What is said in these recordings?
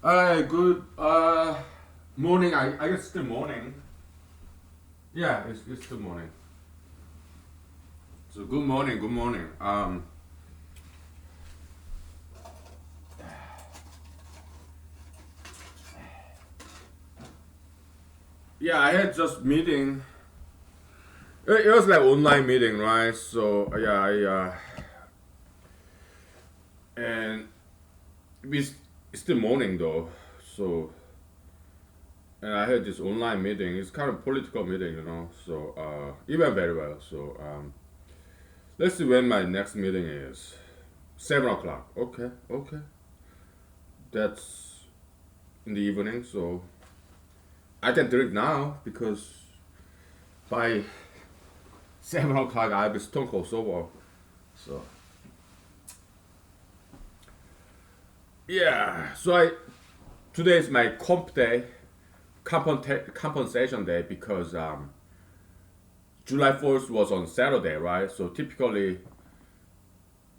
Good morning. I guess still morning. Yeah, it's still morning. So good morning, good morning. Yeah, I had just meeting. It was like online meeting, right? So yeah, and it's still morning though. So and I had this online meeting. It's kind of political meeting. So it went very well. So let's see when my next meeting is. 7 o'clock. Okay, okay. That's in the evening, so I can drink now because by 7 o'clock I'll be stone cold sober. So yeah, so I today is my comp day, compensation day because July 4th was on Saturday, right? So typically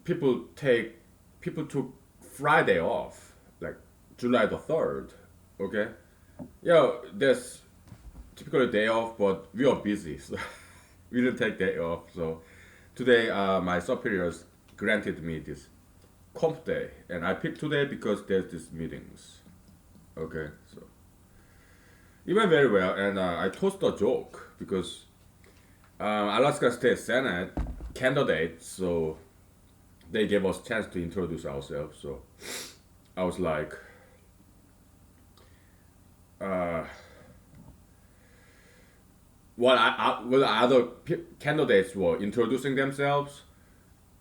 people take people took Friday off, like July the 3rd. Okay, yeah, there's typically day off, but we are busy, so we didn't take day off. So today, my superiors granted me this comp day, and I picked today because there's these meetings. Okay, so it went very well, and I tossed a joke because Alaska State Senate candidates, so they gave us chance to introduce ourselves. So I was like, uh, while other candidates were introducing themselves,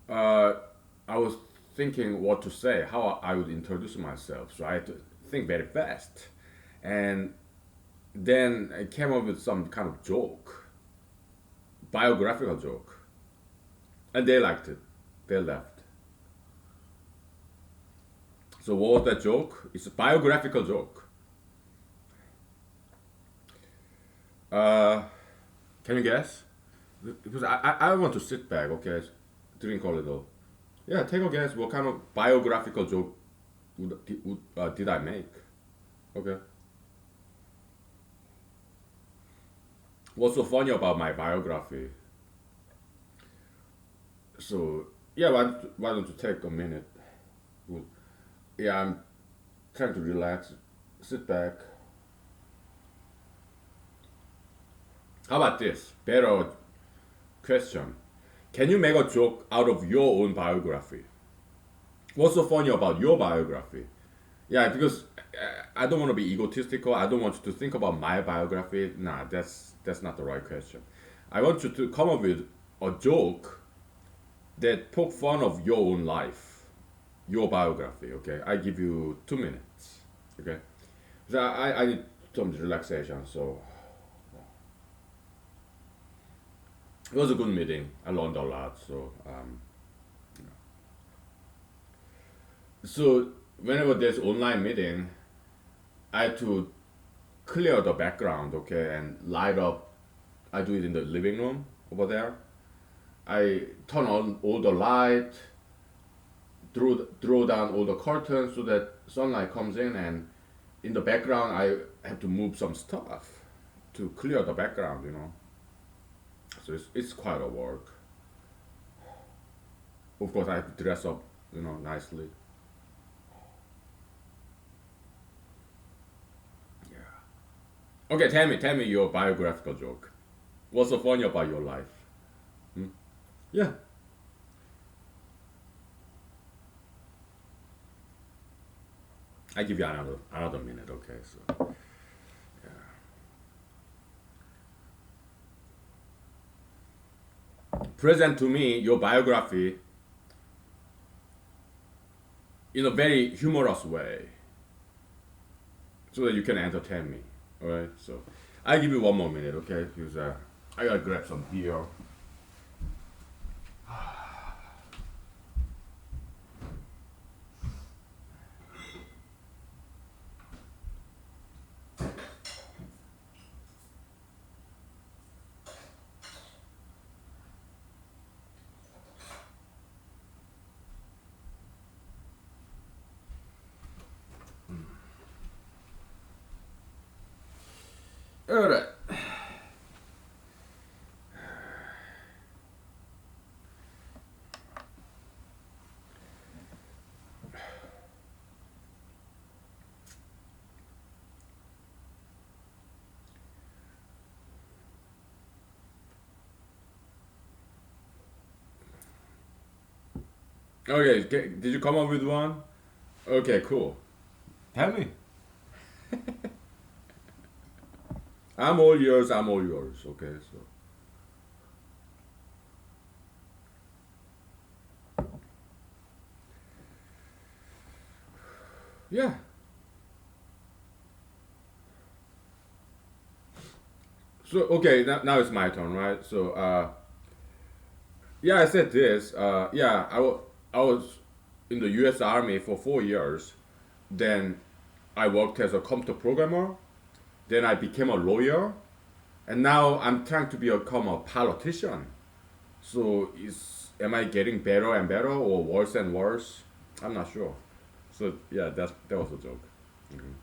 uh, I was thinking what to say, how I would introduce myself. So I had to think very fast. And then I came up with some kind of joke, biographical joke. And they liked it. They laughed. So what was that joke? It's a biographical joke. Uh, can you guess? Because I want to sit back, okay? Drink a little. Yeah, take a guess. What kind of biographical joke did I make? Okay. What's so funny about my biography? So yeah, why don't you take a minute? Well, yeah, I'm trying to relax, sit back. How about this? Better question. Can you make a joke out of your own biography? What's so funny about your biography? Yeah, because I don't want to be egotistical. I don't want you to think about my biography. Nah, that's not the right question. I want you to come up with a joke that poke fun of your own life, your biography. Okay, I give you 2 minutes. Okay, so I need some relaxation. So it was a good meeting. I learned a lot. So whenever there's online meeting, I had to clear the background, okay, and light up. I do it in the living room over there. I turn on all the light, throw down all the curtains so that sunlight comes in, and in the background I have to move some stuff to clear the background. So it's quite a work. Of course, I have to dress up, nicely. Yeah. Okay, tell me your biographical joke. What's so funny about your life? Hmm? Yeah. I give you another minute. Okay, so present to me your biography in a very humorous way, so that you can entertain me. All right. So I give you 1 more minute, okay? Because I gotta grab some beer. All right. Okay, did you come up with one? Okay, cool. Tell me. I'm all yours. I'm all yours. Okay, so yeah. So okay, now it's my turn, right? So yeah, I said this. Yeah, I was in the U.S. Army for 4 years. Then I worked as a computer programmer. Then I became a lawyer, and now I'm trying to become a politician. So is am I getting better and better or worse and worse? I'm not sure. So yeah, that was a joke. Mhm.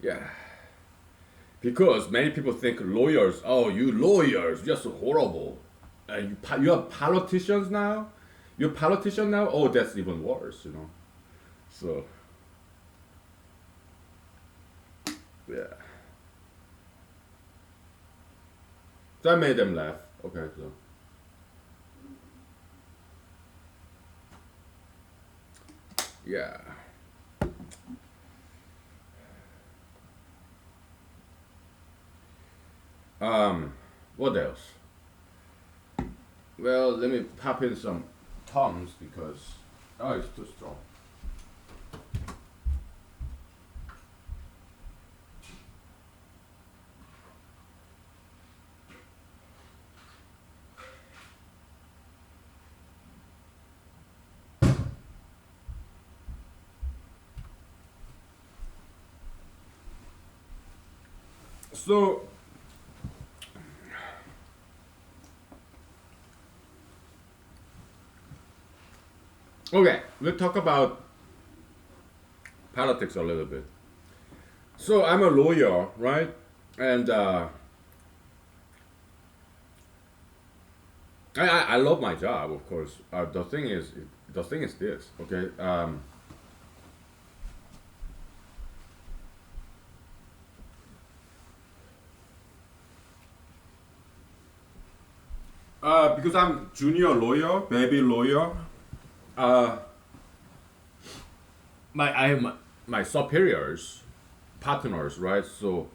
Yeah, because many people think lawyers. Oh, you lawyers, you're so horrible. You're politicians now. You're a politician now. Oh, that's even worse. So yeah, so I made them laugh. Okay, so yeah. What else? Well, let me pop in some Tums because it's too strong. So okay, we'll talk about politics a little bit. So I'm a lawyer, right? And I love my job, of course. The thing is this, okay? Because I'm junior lawyer, baby lawyer. Uh, I have my superiors, partners, right? So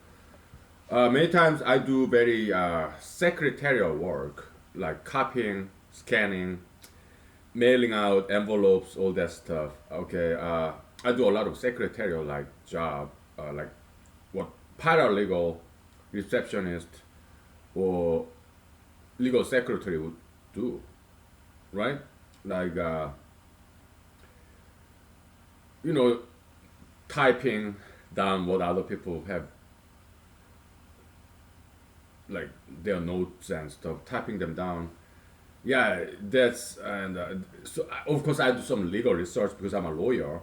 many times I do very secretarial work, like copying, scanning, mailing out envelopes, all that stuff. Okay, I do a lot of secretarial like job, like what paralegal, receptionist, or legal secretary would do, right? Like you know, typing down what other people have, like their notes and stuff, typing them down. Yeah, that's and so of course I do some legal research because I'm a lawyer,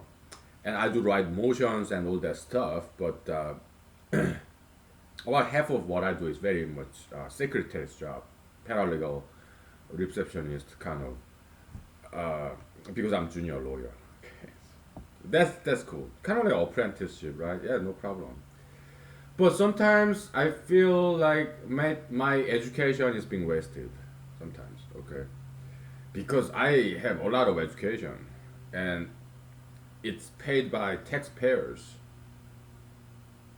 and I do write motions and all that stuff. But about half of what I do is very much secretary's job, paralegal, receptionist kind of, because I'm junior lawyer. Okay. That's cool. Kind of like apprenticeship, right? Yeah, no problem. But sometimes I feel like my education is being wasted. Sometimes, okay, because I have a lot of education, and it's paid by taxpayers,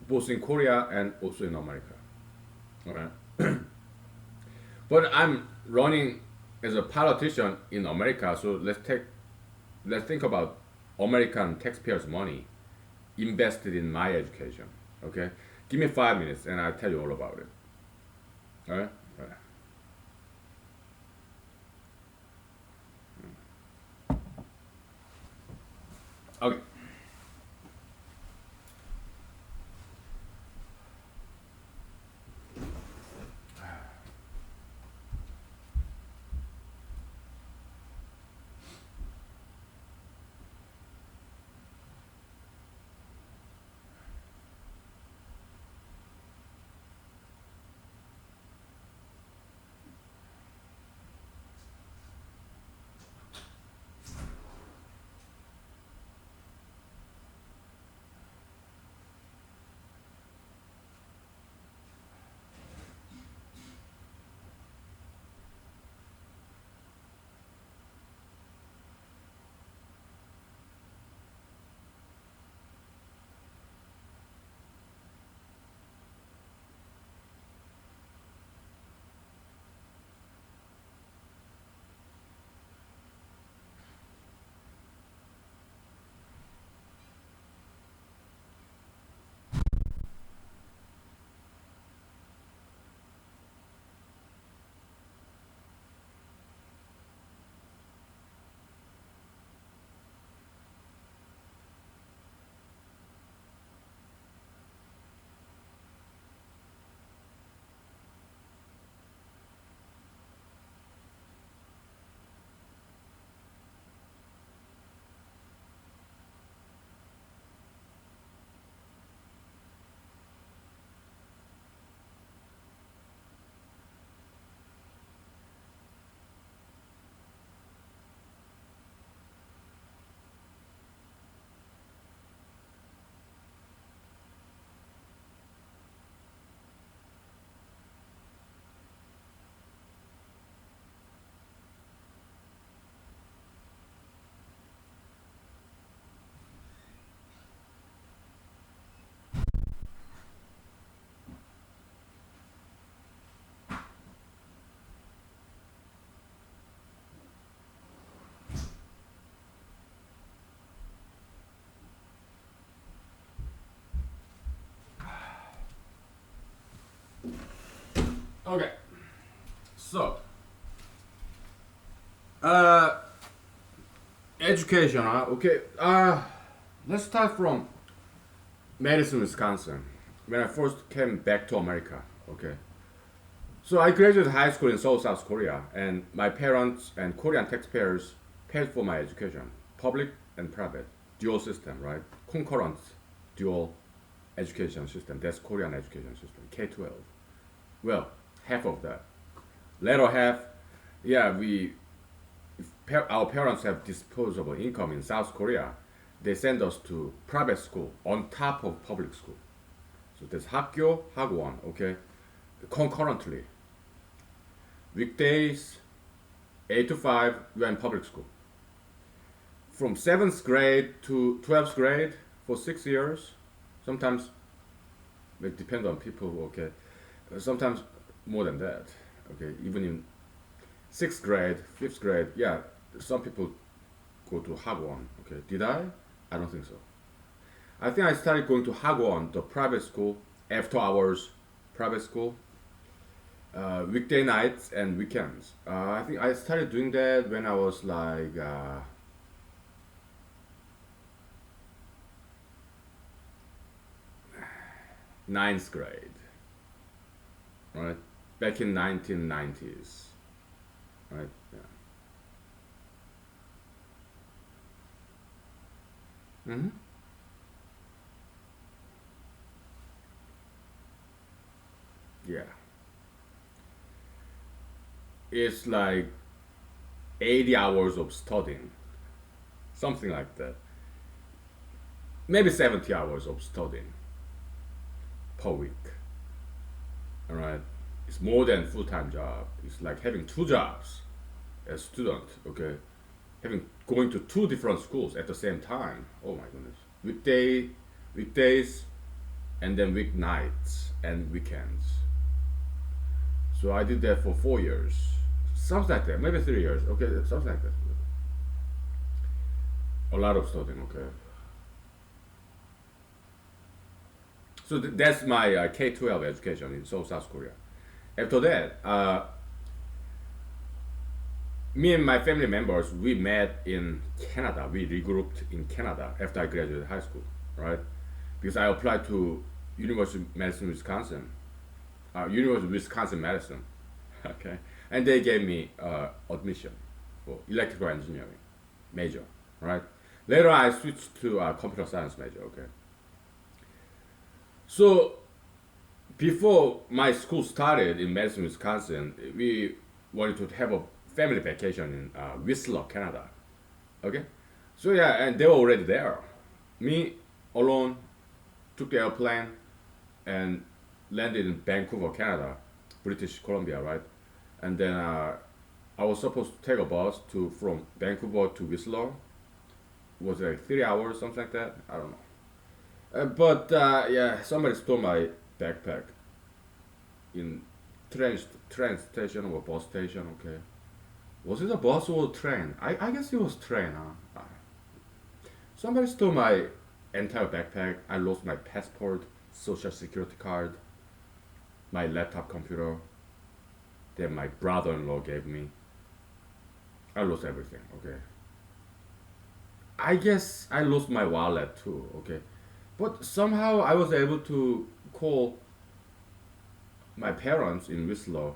both in Korea and also in America. Okay, but I'm running as a politician in America, so let's think about American taxpayers' money invested in my education. Okay, give me 5 minutes and I'll tell you all about it. All right. All right. Okay. Okay. So, uh, education. Okay. Let's start from Madison, Wisconsin. When I first came back to America. Okay. So I graduated high school in Seoul, South Korea, and my parents and Korean taxpayers paid for my education, public and private, dual system, right? Concurrent dual education system. That's Korean education system, K-12. Well, half of that. Later half, yeah, our parents have disposable income in South Korea. They send us to private school on top of public school. So there's 학교, 학원, okay, concurrently. Weekdays, 8 to 5, we're in public school. From 7th grade to 12th grade for 6 years. Sometimes, it depends on people, okay. Sometimes more than that, okay. Even in 6th grade, 5th grade, yeah, some people go to Hagwon, okay. Did I? I don't think so. I think I started going to Hagwon, the private school, after hours private school, weekday nights and weekends. I think I started doing that when I was like ninth grade, right? Back in 1990s, right? Yeah. Yeah. It's like 80 hours of studying, something like that. Maybe 70 hours of studying per week. All right. It's more than full-time job. It's like having two jobs as student. Okay, having going to two different schools at the same time. Oh my goodness. Weekdays, and then weeknights and weekends. So I did that for 4 years, something like that. Maybe 3 years. Okay, something like that. A lot of studying. Okay. So that's my K-12 education in Seoul, South Korea. After that, me and my family members we met in Canada. We regrouped in Canada after I graduated high school, right? Because I applied to University of Madison, Wisconsin, University of Wisconsin Madison, okay, and they gave me admission for electrical engineering major, right? Later I switched to computer science major, okay. So before my school started in Madison, Wisconsin, we wanted to have a family vacation in Whistler, Canada. Okay, so yeah, and they were already there. Me alone took the airplane and landed in Vancouver, Canada, British Columbia, right? And then I was supposed to take a bus to from Vancouver to Whistler. Was it like 3 hours, something like that? I don't know. But yeah, somebody stole my backpack in train station or bus station. Okay, was it a bus or a train? I guess it was train. Huh? Somebody stole my entire backpack. I lost my passport, social security card, my laptop computer that my brother-in-law gave me. I lost everything. Okay. I guess I lost my wallet too. Okay, but somehow I was able to call my parents in Whistler.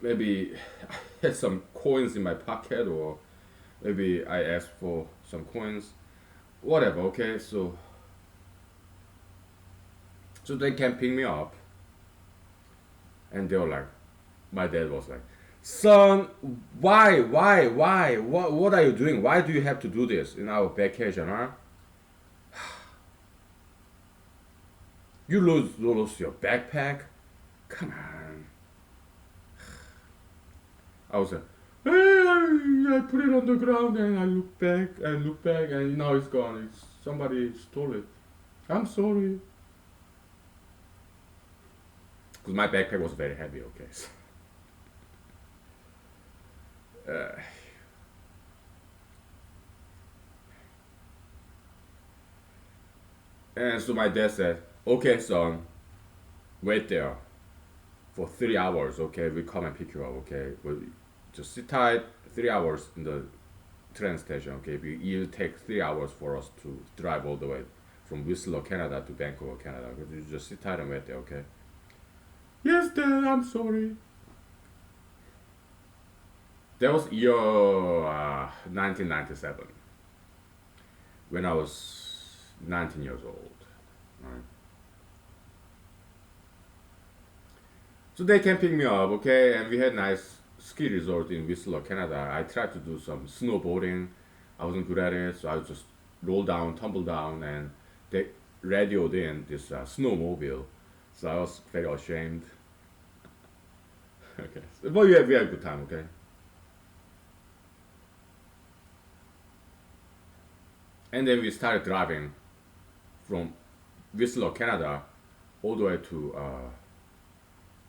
Maybe I had some coins in my pocket, or maybe I asked for some coins. Whatever. Okay, so they can pick me up, and they were like, my dad was like, "Son, why? What are you doing? Why do you have to do this in our vacation, huh? You lose your backpack? Come on." I was like, "Hey, I put it on the ground and I look back, and now it's gone. Somebody stole it. I'm sorry." Because my backpack was very heavy, okay? So, uh, and so my dad said, "Okay, son, wait there. for 3 hours. Okay, we come and pick you up. Okay, but just sit tight. 3 hours in the train station. Okay, it'll take 3 hours for us to drive all the way from Whistler, Canada to Vancouver, Canada. You just sit tight and wait there. Okay. Yes, Dad. I'm sorry. That was year 1997 when I was 19 years old. Right. So they can pick me up, okay, and we had nice ski resort in Whistler, Canada. I tried to do some snowboarding. I wasn't good at it, so I just roll down, tumble down, and they radioed in this snowmobile. So I was very ashamed. Okay, but we had a good time, okay. And then we started driving from Whistler, Canada, all the way to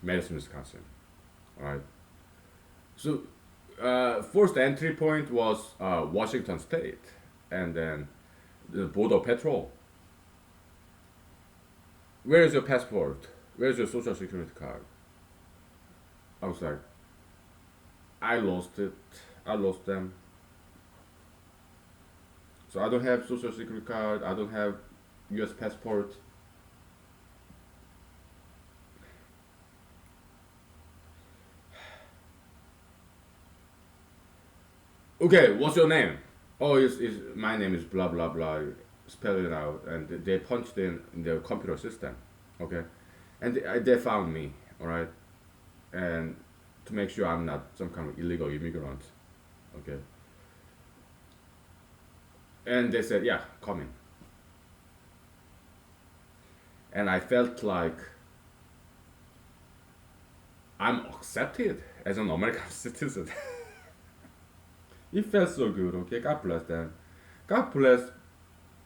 Madison, Wisconsin. All right. So first entry point was Washington State, and then the border patrol. Where is your passport? Where is your social security card? I was like, I lost it. I lost them. So I don't have social security card. I don't have U.S. passport. Okay, what's your name? Oh, my name is blah blah blah. Spell it out, and they punched in the computer system. Okay, and they found me. All right, and to make sure I'm not some kind of illegal immigrant. Okay, and they said, yeah, come in. And I felt like I'm accepted as an American citizen. It felt so good. Okay, God bless them. God bless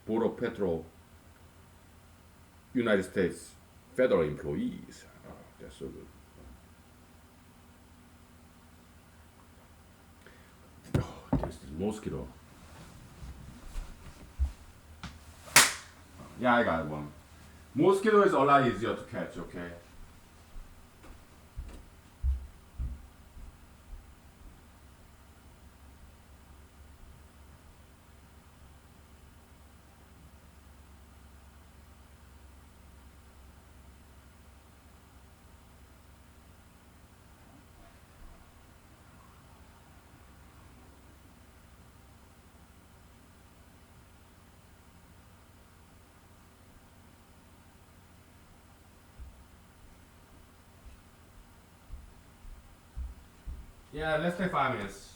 Border Patrol, United States federal employees. Oh, they're so good. Oh, there's this mosquito. Yeah, I got one. Mosquito is a lot easier to catch. Okay. Yeah, let's take 5 minutes.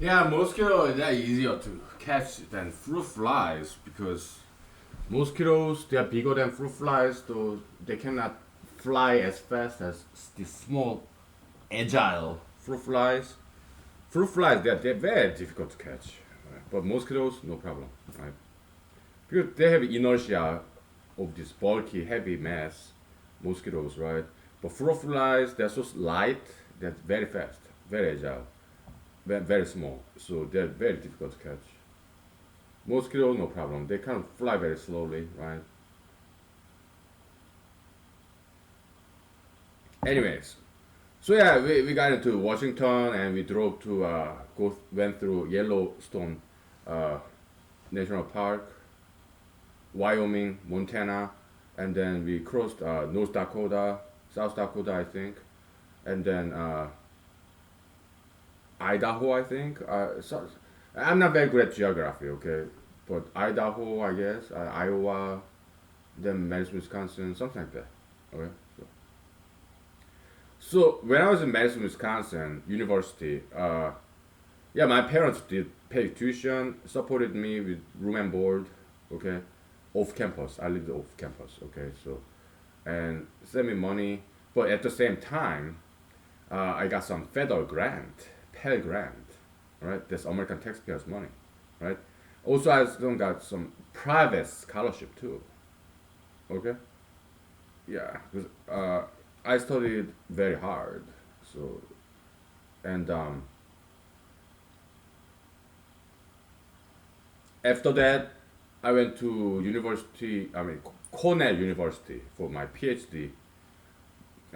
Yeah, mosquito they're easier to catch than fruit flies because mosquitoes they are bigger than fruit flies, though they cannot fly as fast as the small, agile fruit flies. Fruit flies they're very difficult to catch, right? But mosquitoes no problem, right? Because they have inertia of this bulky, heavy mass, mosquitoes, right? But fruit flies they're so light, they're very fast, very agile, very small, so they're very difficult to catch. Mosquito, no problem. They kind of fly very slowly, right? Anyways, so yeah, we got into Washington and we drove to went through Yellowstone uh, National Park, Wyoming, Montana, and then we crossed North Dakota, South Dakota, I think, and then Idaho, I think. I'm not very good at geography, okay, but Idaho, I guess, Iowa, then Madison, Wisconsin, something like that. Okay. So when I was in Madison, Wisconsin University, yeah, my parents did pay tuition, supported me with room and board, okay, off campus. I lived off campus, okay, so and sent me money, but at the same time, I got some federal grant, Pell Grant, right? That's American taxpayers' money, right? Also, I still got some private scholarship too, okay. Yeah, 'cause, I studied very hard, so and after that, I went to university. I mean, Cornell University for my PhD.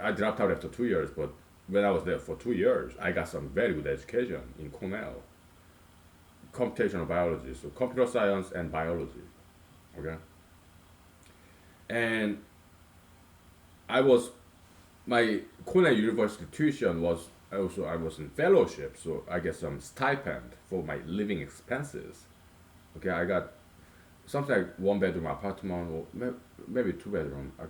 I dropped out after 2 years, but when I was there for 2 years, I got some very good education in Cornell, computational biology, so computer science and biology. Okay, and I was my Cornell University tuition was also I was in fellowship, so I get some stipend for my living expenses. Okay, I got something like one bedroom apartment or maybe two bedroom. I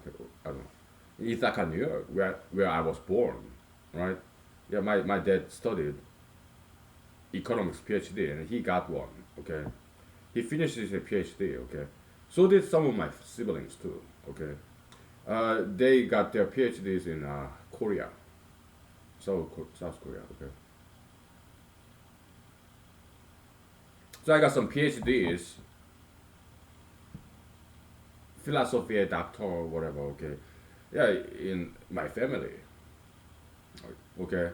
don't know. In Ithaca, New York, where I was born, right? Yeah, my dad studied economics PhD and he got one. Okay, he finished his PhD. Okay, so did some of my siblings too. Okay, they got their PhDs in Korea, South Korea. Okay, so I got some PhDs, philosophy doctor or whatever. Okay, yeah, in my family. Okay,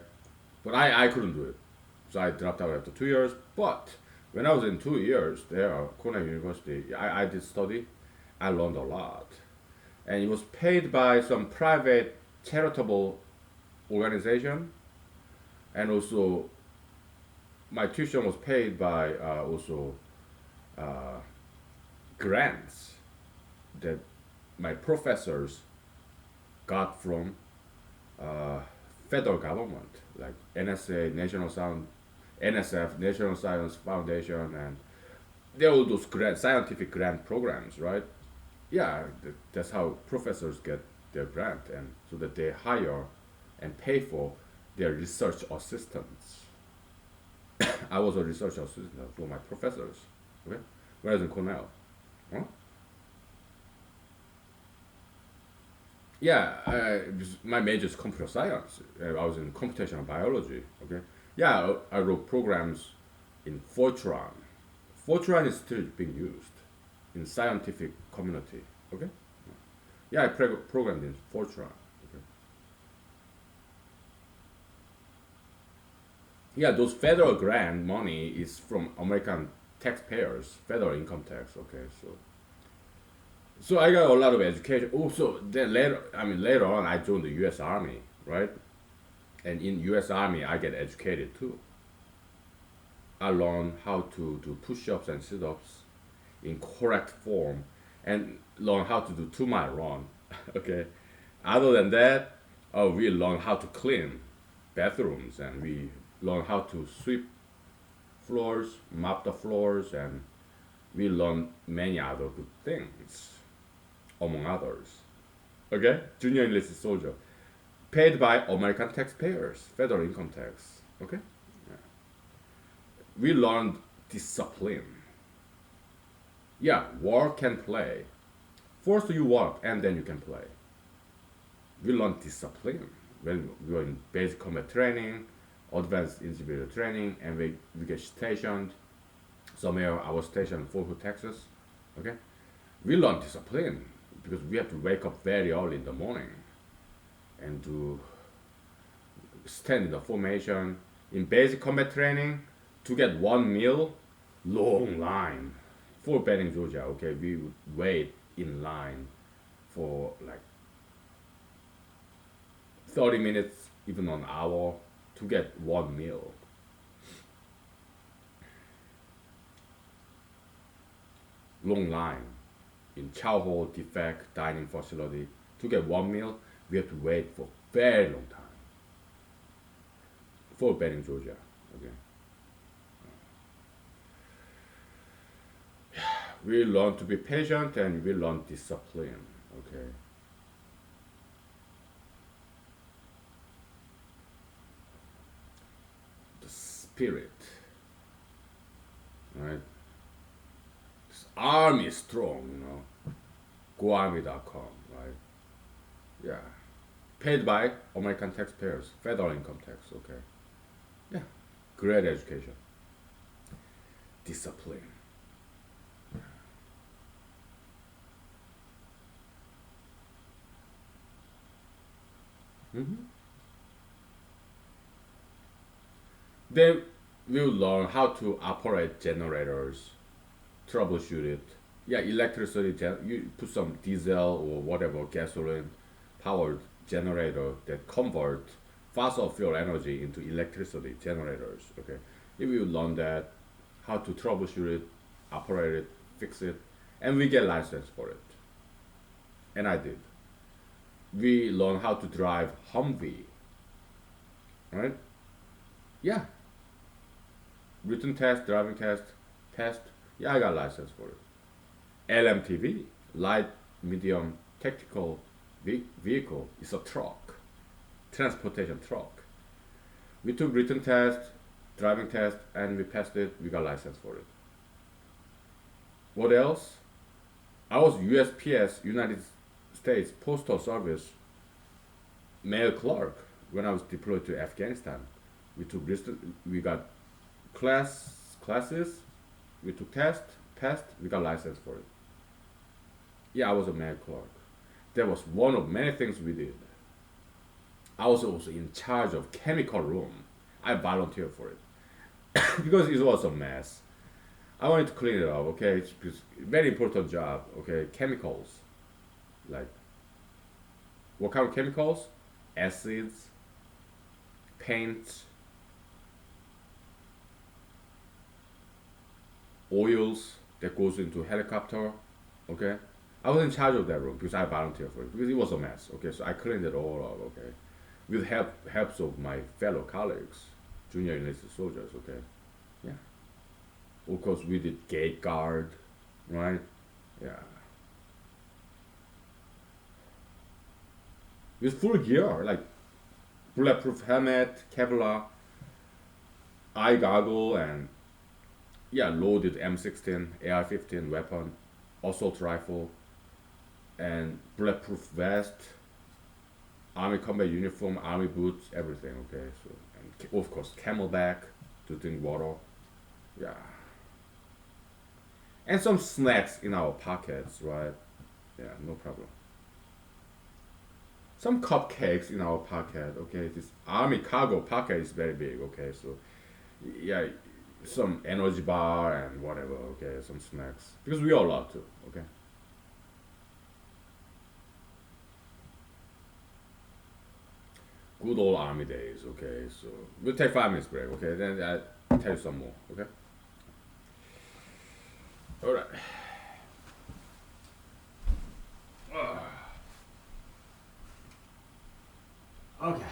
but I couldn't do it, so I dropped out after 2 years. But when I was in 2 years there, Cornell University, I did study. I learned a lot, and it was paid by some private charitable organization, and also my tuition was paid by also uh, grants that my professors got from uh, federal government, like NSA, NSF, National Science Foundation, and there are all those scientific grant programs, right? Yeah, that's how professors get their grant, and so that they hire and pay for their research assistants. I was a research assistant for my professors, okay? Whereas in Cornell, huh? Yeah, my major is computer science. I was in computational biology. Okay. Yeah, I wrote programs in Fortran. Fortran is still being used in scientific community. Okay. Yeah, I programmed in Fortran. Okay. Yeah, those federal grant money is from American taxpayers, federal income tax. Okay, so I got a lot of education. Also, then later on, I joined the U.S. Army, right? And in U.S. Army, I get educated too. I learn how to do push-ups and sit-ups in correct form, and learn how to do 2 mile run. Okay. Other than that, we learn how to clean bathrooms, and we learn how to sweep floors, mop the floors, and we learn many other good things, among others. Okay, junior enlisted soldier, paid by American taxpayers, federal income tax. Okay, We learned discipline. Yeah, work and play. First you work and then you can play. We learn discipline when we were in basic combat training, advanced individual training, and we get stationed somewhere. I was stationed in Fort Hood, Texas. Okay, we learn discipline because we have to wake up very early in the morning and to stand in the formation. In basic combat training, to get one meal, long line. For Benning, Georgia, okay, we would wait in line for like 30 minutes, even an hour, to get one meal. Long line in chow hall, defect, dining facility. To get one meal, we have to wait for very long time. For Benning, Georgia, okay. We learn to be patient and we learn discipline, okay. The spirit, right? This army is strong, GoArmy.com, right? Yeah. Paid by American taxpayers, federal income tax, okay. Yeah. Great education. Discipline. Mm-hmm. Then we'll learn how to operate generators, troubleshoot it. Yeah, electricity, you put some diesel or whatever gasoline powered generator that convert fossil fuel energy into electricity generators. Okay, if you learn that, how to troubleshoot it, operate it, fix it, and we get license for it. And I did. We learn how to drive Humvee, right? Yeah, written test, driving test, test. Yeah, I got license for it. LMTV, light medium tactical vehicle, is a truck, transportation truck. We took written test, driving test, and we passed it. We got license for it. What else? I was USPS, United States Postal Service mail clerk when I was deployed to Afghanistan. We took we got classes, we took test, passed, we got license for it. Yeah, I was a mail clerk. That was one of many things we did. I was also in charge of chemical room. I volunteered for it because it was a mess. I wanted to clean it up. Okay, it's very important job. Okay, chemicals, like what kind of chemicals? Acids, paints, oils that goes into helicopter. Okay, I was in charge of that room because I volunteered for it because it was a mess. Okay, so I cleaned it all up. Okay, with helps of my fellow colleagues, junior enlisted soldiers. Okay, yeah. Of course, we did gate guard, right? Yeah, with full gear like bulletproof helmet, Kevlar, eye goggle, and yeah, loaded M16, AR-15 weapon, assault rifle, and bulletproof vest, army combat uniform, army boots, everything. Okay, so and of course camelback to drink water. Yeah, and some snacks in our pockets, right? Yeah, no problem. Some cupcakes in our pocket. Okay, this army cargo pocket is very big. Okay, so yeah, some energy bar and whatever. Okay, some snacks because we are allowed to. Okay. Good old army days. Okay, so we'll take 5 minutes break. Okay, then I tell you some more. Okay. All right. Okay.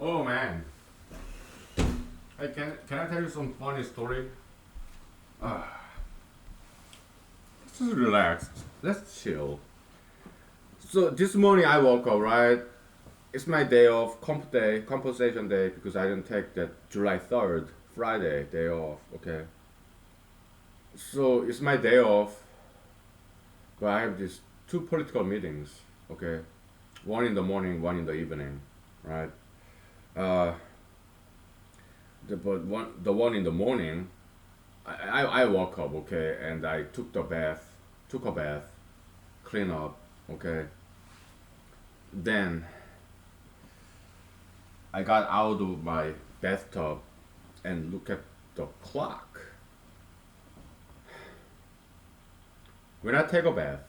Oh man. Hey, can I tell you some funny story? Uh, just relax. Let's chill. So this morning I woke up, right? It's my day off, compensation day, because I didn't take that July 3rd, Friday, day off, okay? So it's my day off, but I have these two political meetings, okay? One in the morning, one in the evening, right? Uh, the one in the morning, I woke up, okay, and I took a bath, clean up, okay. Then I got out of my bathtub and look at the clock. When I take a bath,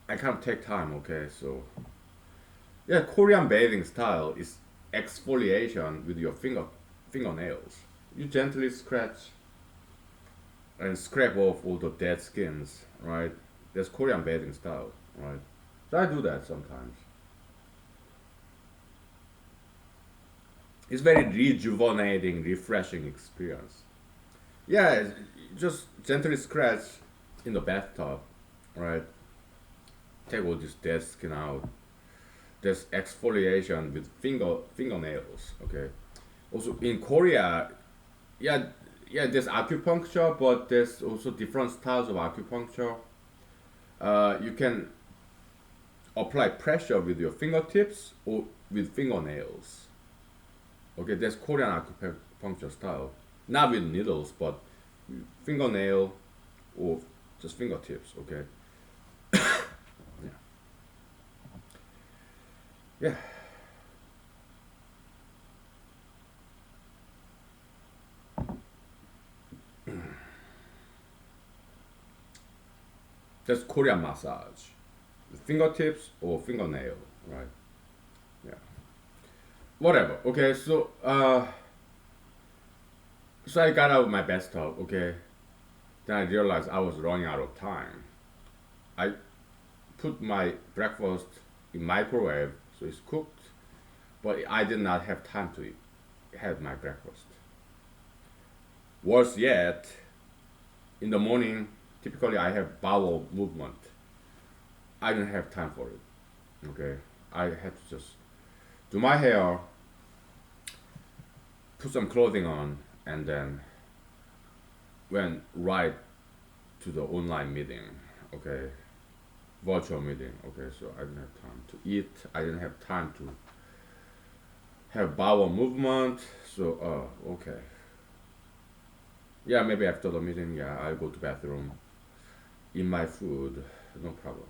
I can't take time, okay. So yeah, Korean bathing style is exfoliation with your fingernails. You gently scratch and scrape off all the dead skins, right? That's Korean bathing style, right? So I do that sometimes. It's very rejuvenating, refreshing experience. Yeah, just gently scratch in the bathtub, right? Take all this dead skin out. There's exfoliation with fingernails. Okay. Also in Korea, yeah, yeah, there's acupuncture, but there's also different styles of acupuncture. You can apply pressure with your fingertips or with fingernails. Okay, that's Korean acupuncture style. Not with needles, but fingernail or just fingertips. Okay. Yeah. Yeah. That's Korean massage. Fingertips or fingernail, right? Yeah. Whatever. Okay. So I got out of my bathtub. Okay. Then I realized I was running out of time. I put my breakfast in microwave, so it's cooked, but I did not have time to have my breakfast. Worse yet, in the morning, typically I have bowel movement. I didn't have time for it. Okay, I had to just do my hair, put some clothing on, and then went right to the online meeting. Okay, virtual meeting. Okay, so I didn't have time to eat. I didn't have time to have bowel movement. So, okay. Yeah, maybe after the meeting, yeah, I'll go to bathroom, eat my food, no problem.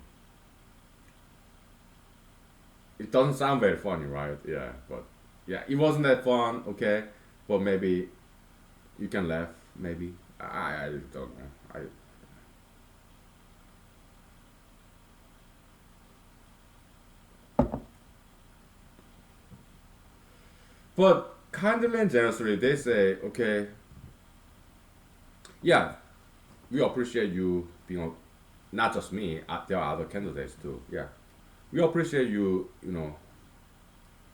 It doesn't sound very funny, right? Yeah, but yeah, it wasn't that fun, okay? But maybe you can laugh, maybe. I don't know. But kindly and generously, they say, okay, yeah, we appreciate you being, not just me, there are other candidates too, yeah. We appreciate you,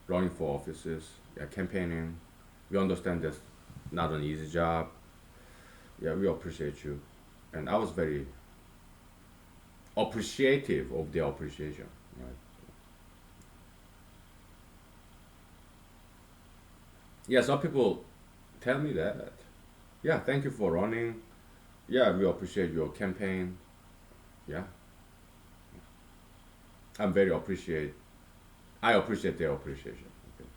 running for offices, yeah, campaigning. We understand that's not an easy job. Yeah, we appreciate you. And I was very appreciative of their appreciation, right? Yeah, some people tell me that. Yeah, thank you for running. Yeah, we appreciate your campaign. Yeah, I'm very appreciate. I appreciate their appreciation. Okay.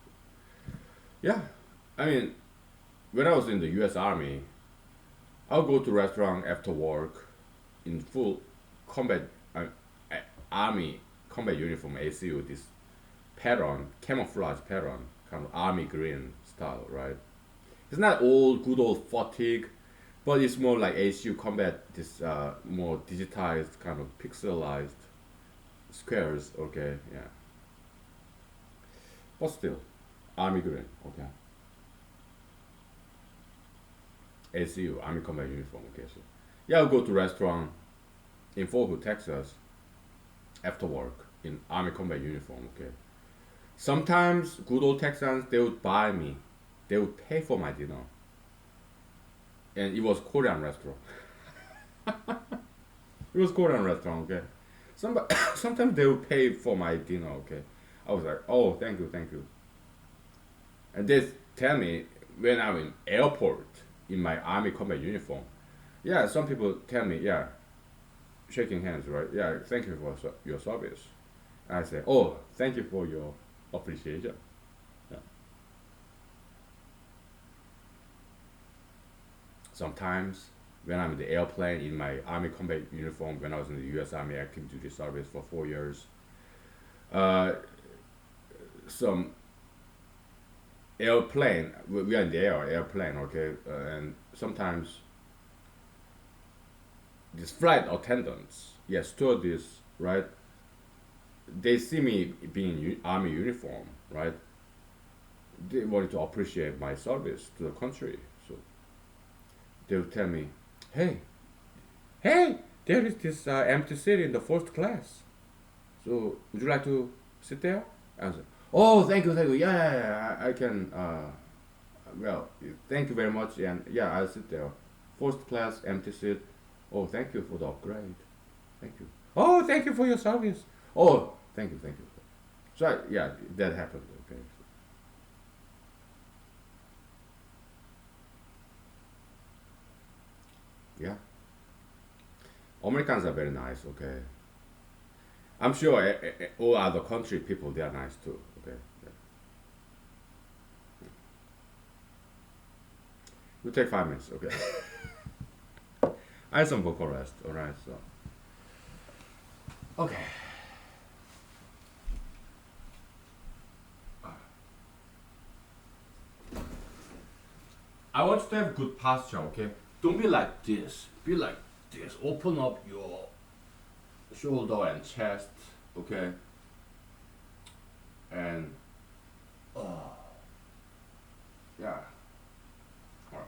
Yeah, I mean, when I was in the U.S. Army, I'll go to restaurant after work in full combat army combat uniform ACU. This pattern, camouflage pattern, kind of army green style, right? It's not good old fatigue, but it's more like ACU combat. This more digitized, kind of pixelized squares. Okay, yeah, but still, army green. Okay, ACU army combat uniform. Okay, so yeah, I'll go to restaurant in Fort Hood, Texas, after work in army combat uniform. Okay, Sometimes good old Texans they would buy me, they would pay for my dinner, and it was Korean restaurant. It was Korean restaurant, okay. Sometimes they would pay for my dinner, okay. I was like, oh, thank you, and they tell me when I'm in airport in my army combat uniform. Yeah, some people tell me, yeah, shaking hands, right? Yeah, thank you for your service. And I say, oh, thank you for your appreciation. Yeah. Sometimes when I'm in the airplane in my Army combat uniform, when I was in the U.S. Army active duty service for 4 years, uh, some airplane, we are in the airplane, okay, and sometimes these flight attendants, yes, stewardess, right, they see me being in Army uniform, right, they wanted to appreciate my service to the country. So they would tell me, hey, hey, there is this empty seat in the first class. So would you like to sit there? I said, oh, thank you. Yeah, I can. Well, thank you very much. And yeah, I'll sit there. First class, empty seat. Oh, thank you for the upgrade. Thank you. Oh, thank you for your service. Oh, thank you. So yeah, that happened. Okay. Yeah, Americans are very nice. Okay, I'm sure all other country people they are nice too. Okay. Yeah. You take 5 minutes. Okay. I had some vocal rest. All right. So okay. I want you to have good posture. Okay. Don't be like this. Be like this. Open up your shoulder and chest. Okay. And yeah. All right.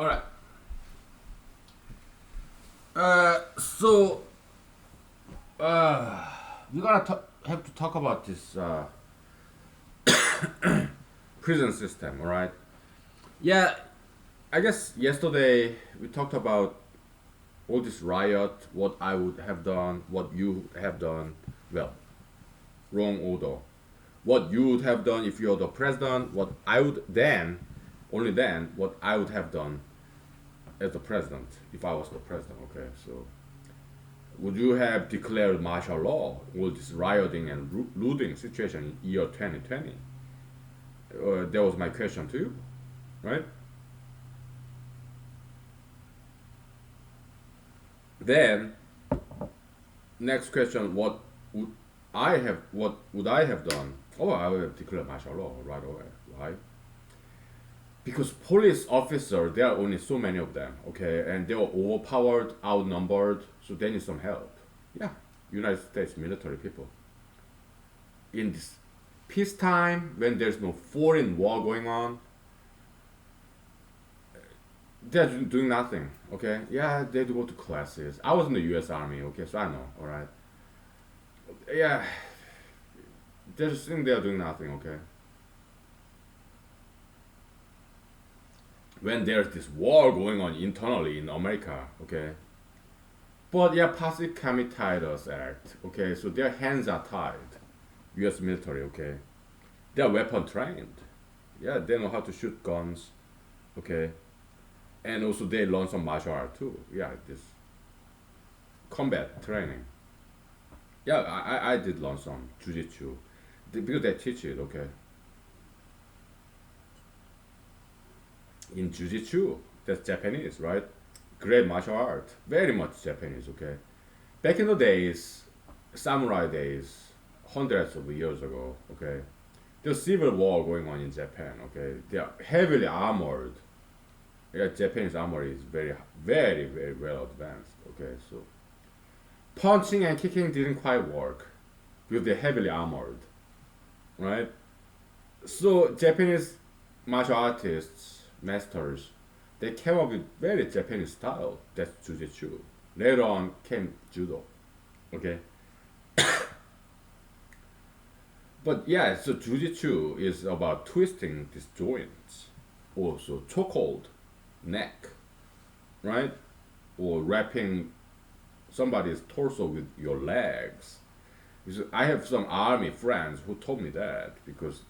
All right. So uh, we have to talk about this prison system. All right. Yeah, I guess yesterday we talked about all this riot, what I would have done, what you have done. Well, wrong order. What you would have done if you're the president, what I would then, only then, what I would have done as the president if I was the president. Okay, so would you have declared martial law, all this rioting and looting situation in year 2020? That was my question to you, right? Then next question: would What would I have done? Oh, I would have declared martial law right away. Why? Because police officers, there are only so many of them, okay, and they are overpowered, outnumbered, so they need some help. Yeah, United States military people in this peacetime when there's no foreign war going on, they're doing nothing. Okay, yeah, they do go to classes. I was in the U.S. Army, okay, so I know. All right, yeah, they're just sitting there doing nothing. Okay, when there's this war going on internally in America, okay, but yeah, Pacific Comitidus Act, okay, so their hands are tied. U.S. military, okay, they're weapon trained. Yeah, they know how to shoot guns, okay, and also they learn some martial art too. Yeah, this combat training. Yeah, I did learn some jujitsu because they teach it. Okay, in jujitsu, that's Japanese, right? Great martial art, very much Japanese. Okay, back in the days, samurai days, hundreds of years ago. Okay, there's civil war going on in Japan. Okay, they are heavily armored. Yeah, Japanese armor is very well advanced. Okay, so punching and kicking didn't quite work because they're heavily armored, right? So Japanese martial artists, masters, they came up with very Japanese style. That's jujitsu. Later on came judo. Okay, but yeah, so jujitsu is about twisting these joints, also chokehold, neck, right? Or wrapping somebody's torso with your legs. Because I have some army friends who told me that because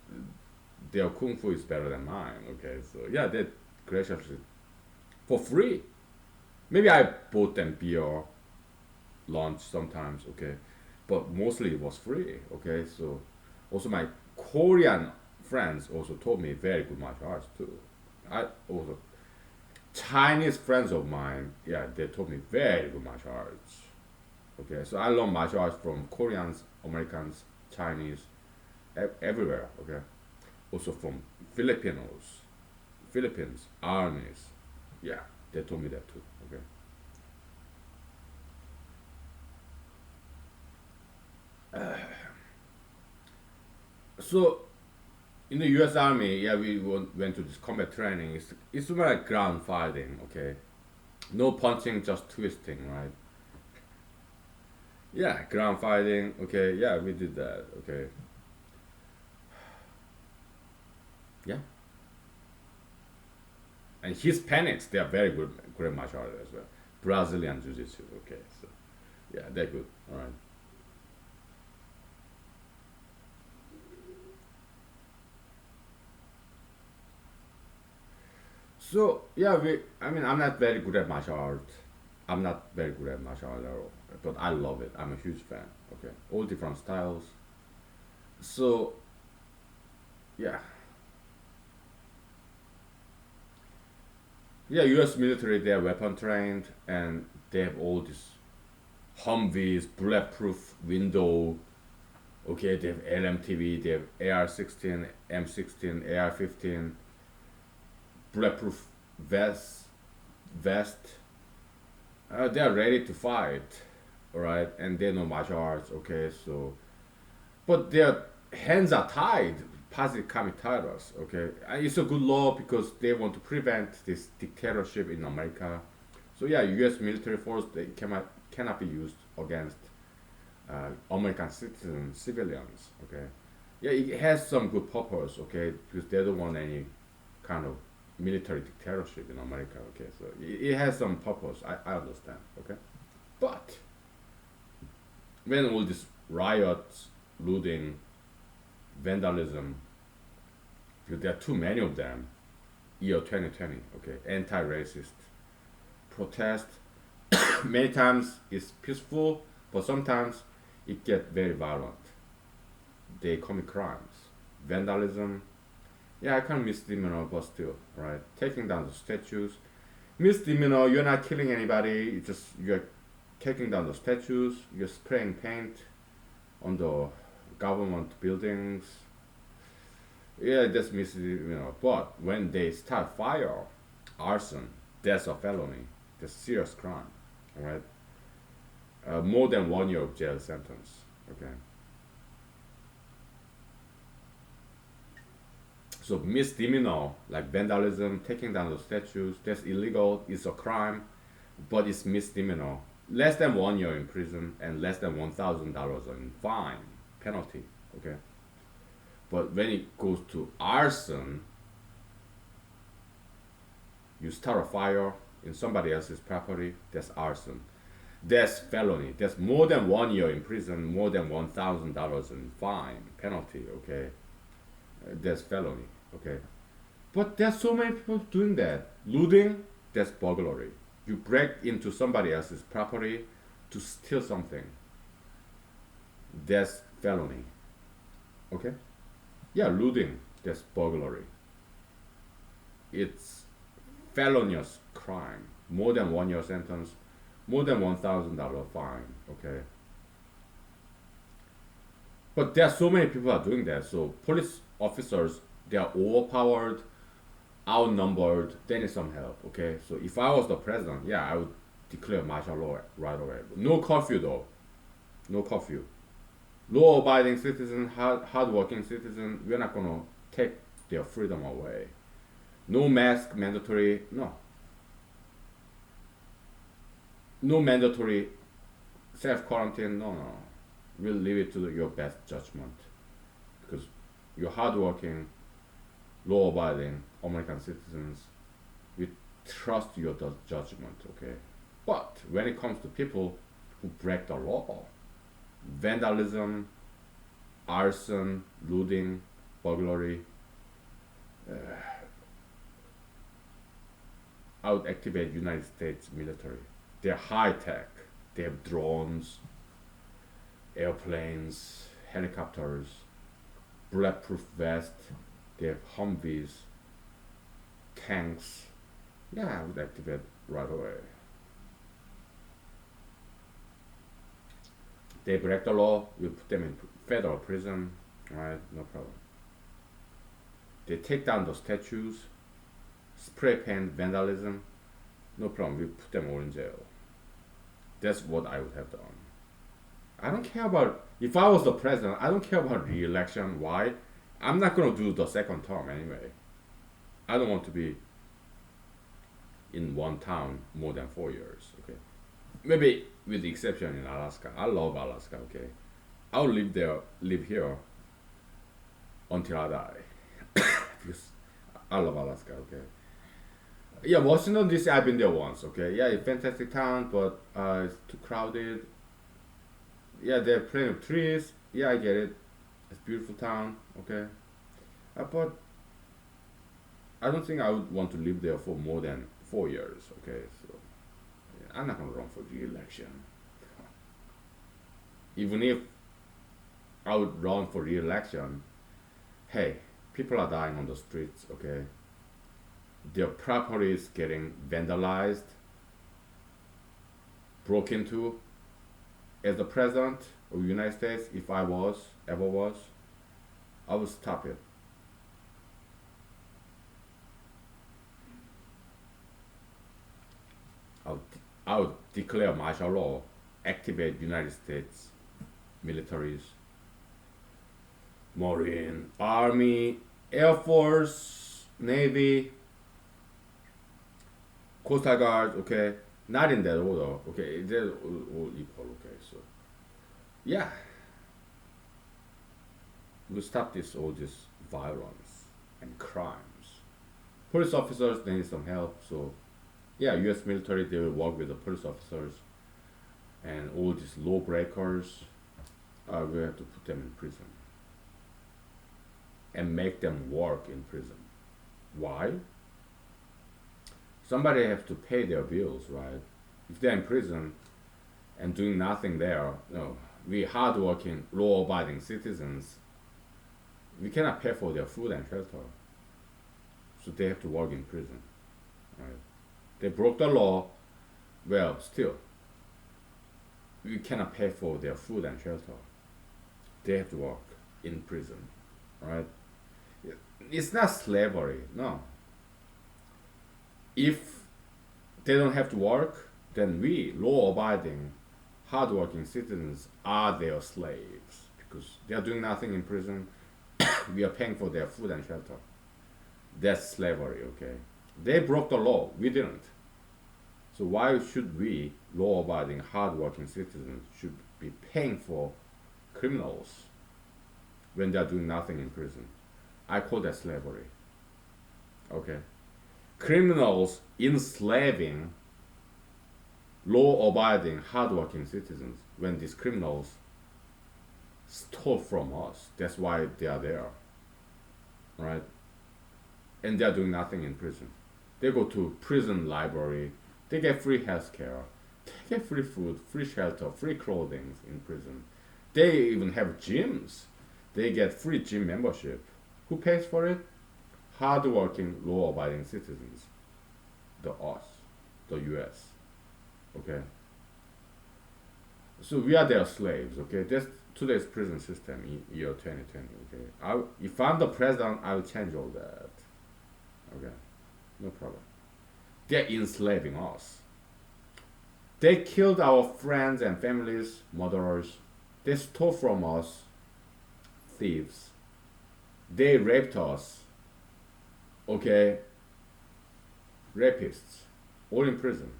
their kung fu is better than mine. Okay, so yeah, they graciously for free. Maybe I bought them beer, lunch sometimes. Okay, but mostly it was free. Okay, so also my Korean friends also told me very good martial arts too. I also Chinese friends of mine, yeah, they told me very good martial arts. Okay, so I learned martial arts from Koreans, Americans, Chinese, everywhere. Okay, also from Filipinos, Philippines, armies. Yeah, they told me that too. Okay, so in the U.S. Army, yeah, we went to this combat training. It's more like ground fighting. Okay, no punching, just twisting, right? Yeah, ground fighting. Okay, yeah, we did that. Okay, yeah, and Hispanics, they are very good, great martial artists as well. Brazilian jiu-jitsu. Okay, so yeah, they're good. All right. So yeah, we. I mean, I'm not very good at martial art. I'm not very good at martial art at all, but I love it. I'm a huge fan. Okay, all different styles. So yeah, yeah. U.S. military, they are weapon trained, and they have all these Humvees, bulletproof window. Okay, they have LMTV, they have AR-16, M16, AR-15, bulletproof vest. They are ready to fight, all right, and they know martial arts. Okay, so but their hands are tied. positive comitatus. Okay, it's a good law because they want to prevent this dictatorship in America. So yeah, U.S. military force they cannot be used against American citizens, civilians. Okay, yeah, it has some good purpose. Okay, because they don't want any kind of military dictatorship in America. Okay, so it has some purpose. I understand. Okay, but when all these riots, looting, vandalism, because there are too many of them, year 2020. Okay, anti-racist protest. Many times it's peaceful, but sometimes it gets very violent. They commit crimes, vandalism. Yeah, I can't misdemeanor, but still, right? Taking down the statues. Misdemeanor, you're not killing anybody. It's just you're taking down the statues. You're spraying paint on the government buildings. Yeah, that's misdemeanor. But when they start fire, arson, that's a felony. That's serious crime. All right, more than 1 year of jail sentence. Okay. So misdemeanor like vandalism, taking down the statues, that's illegal. It's a crime, but it's misdemeanor. Less than 1 year in prison and less than $1,000 in fine penalty. Okay. But when it goes to arson, you start a fire in somebody else's property. That's arson. That's felony. That's more than 1 year in prison, more than $1,000 in fine penalty. Okay, that's felony. Okay, but there's so many people doing that. Looting, that's burglary. You break into somebody else's property to steal something. That's felony. Okay, yeah, looting, that's burglary. It's felonious crime. More than 1 year sentence, more than $1,000 fine. Okay, but there are so many people are doing that. So police officers they are overpowered, outnumbered. They need some help. Okay, so if I was the president, yeah, I would declare martial law right away. No curfew though. No curfew. Law-abiding citizen, hard-working citizen, we're not gonna take their freedom away. No mask mandatory. No. No mandatory self quarantine. No, no. We'll leave it to your best judgment because you're hardworking, law abiding American citizens. We trust your judgment, okay? But when it comes to people who break the law, vandalism, arson, looting, burglary, I would activate United States military. They're high tech. They have drones, airplanes, helicopters, bulletproof vest. They have Humvees, tanks. Yeah, I would activate right away. They break the law, we put them in federal prison. Right, no problem. They take down the statues, spray paint vandalism. No problem, we put them all in jail. That's what I would have done. I don't care about if I was the president. I don't care about re-election. Why? I'm not gonna do the second term anyway. I don't want to be in one town more than 4 years. Okay, maybe with the exception in Alaska. I love Alaska. Okay, I'll live here until I die because I love Alaska. Okay. Yeah, Washington D.C. I've been there once. Okay, yeah, it's a fantastic town, but it's too crowded. Yeah, there are plenty of trees. Yeah, I get it. It's a beautiful town. Okay, but I don't think I would want to live there for more than 4 years. Okay, so yeah, I'm not gonna run for re-election. Even if I would run for re-election, hey, people are dying on the streets. Okay, their property is getting vandalized, broken into. As the president of the United States, if I was, ever was, I would stop it. I would, I would declare martial law, activate United States militaries, Marine, Army, Air Force, Navy, Coastal Guard, okay? Not in that order, okay? They're all equal, okay? So, yeah, we stop all this violence and crimes. Police officers, they need some help, so yeah, U.S. military, they will work with the police officers and all these lawbreakers. We have to put them in prison and make them work in prison. Why? Somebody has to pay their bills, right? If they're in prison and doing nothing there, we hardworking, law-abiding citizens, we cannot pay for their food and shelter, so they have to work in prison, right? They broke the law, well, still, we cannot pay for their food and shelter. They have to work in prison, right? It's not slavery, no. If they don't have to work, then we, law-abiding, hardworking citizens, are their slaves because they are doing nothing in prison. We are paying for their food and shelter. That's slavery, okay? They broke the law, we didn't. So why should we, law-abiding, hardworking citizens, should be paying for criminals when they are doing nothing in prison? I call that slavery. Okay? Criminals enslaving law-abiding, hardworking citizens when these criminals stole from us. That's why they are there, right? And they are doing nothing in prison. They go to prison library. They get free health care. They get free food, free shelter, free clothing in prison. They even have gyms. They get free gym membership. Who pays for it? Hardworking, law-abiding citizens. The us, the U.S. Okay. So we are their slaves. Okay. That's today's prison system in year 2020. Okay. If I'm the president, I will change all that. Okay. No problem. They're enslaving us. They killed our friends and families, murderers. They stole from us, thieves. They raped us. Okay. Rapists. All in prison.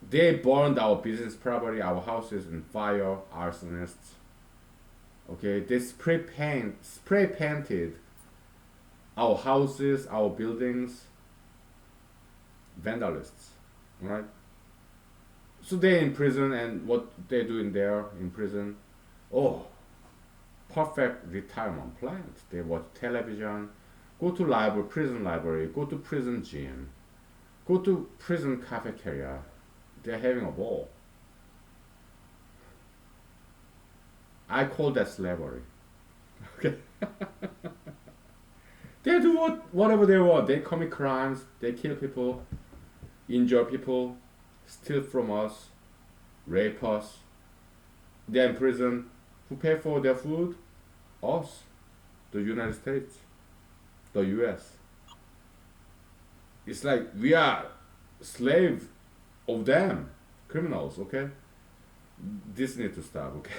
They burned our business property, our houses in fire, arsonists. Okay, they spray painted our houses, our buildings, vandalists, right? So they're in prison, and what they do in there in prison? Oh, perfect retirement plans. They watch television, go to library, prison library, go to prison gym, go to prison cafeteria. They're having a ball. I call that slavery. Okay. They do whatever they want. They commit crimes. They kill people, injure people, steal from us, rape us. They're in prison. Who pay for their food? Us, the United States, the U.S. It's like we are slave of them, criminals. Okay, this needs to stop. Okay.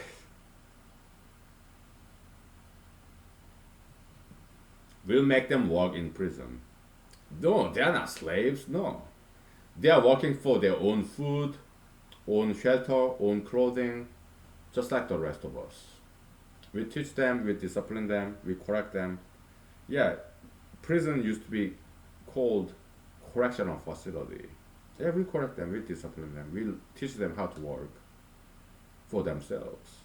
We'll make them work in prison. No, they are not slaves. No, they are working for their own food, own shelter, own clothing, just like the rest of us. We teach them, we discipline them, we correct them. Yeah, prison used to be called correctional facility. Yeah, we correct them, we discipline them, we teach them how to work for themselves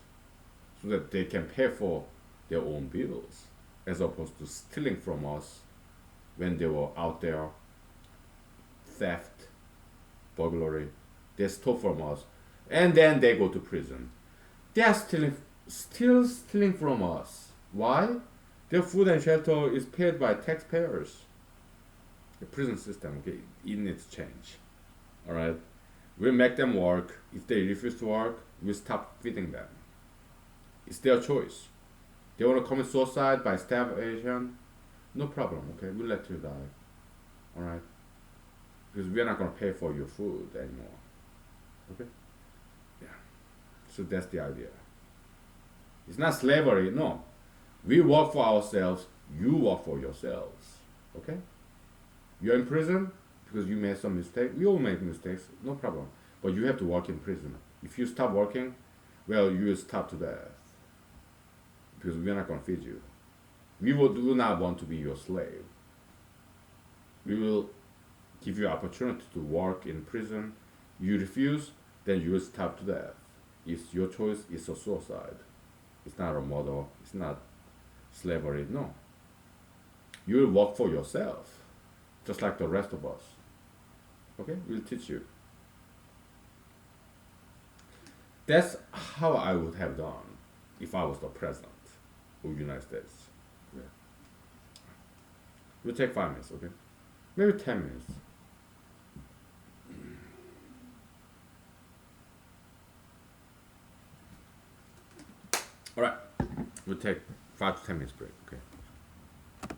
so that they can pay for their own bills as opposed to stealing from us when they were out there, theft, burglary. They stole from us and then they go to prison. They are still stealing from us. Why? Their food and shelter is paid by taxpayers. The prison system, okay, it needs change. Alright? We make them work. If they refuse to work, we stop feeding them. It's their choice. They want to commit suicide by starvation, no problem, okay? We'll let you die. Alright? Because we're not going to pay for your food anymore. Okay? Yeah. So that's the idea. It's not slavery, no. We work for ourselves, you work for yourselves. Okay? You're in prison because you made some mistake. We all make mistakes, no problem. But you have to work in prison. If you stop working, well, you will starve to death because we're not going to feed you. Do not want to be your slave. We will give you opportunity to work in prison. You refuse, then you will starve to death. It's your choice. It's a suicide. It's not a murder. It's not slavery. No. You will work for yourself, just like the rest of us. Okay? We'll teach you. That's how I would have done if I was the president of the United States. Yeah. We'll take 5 minutes, okay? Maybe 10 minutes. All right. We'll take 5 to 10 minutes break, okay?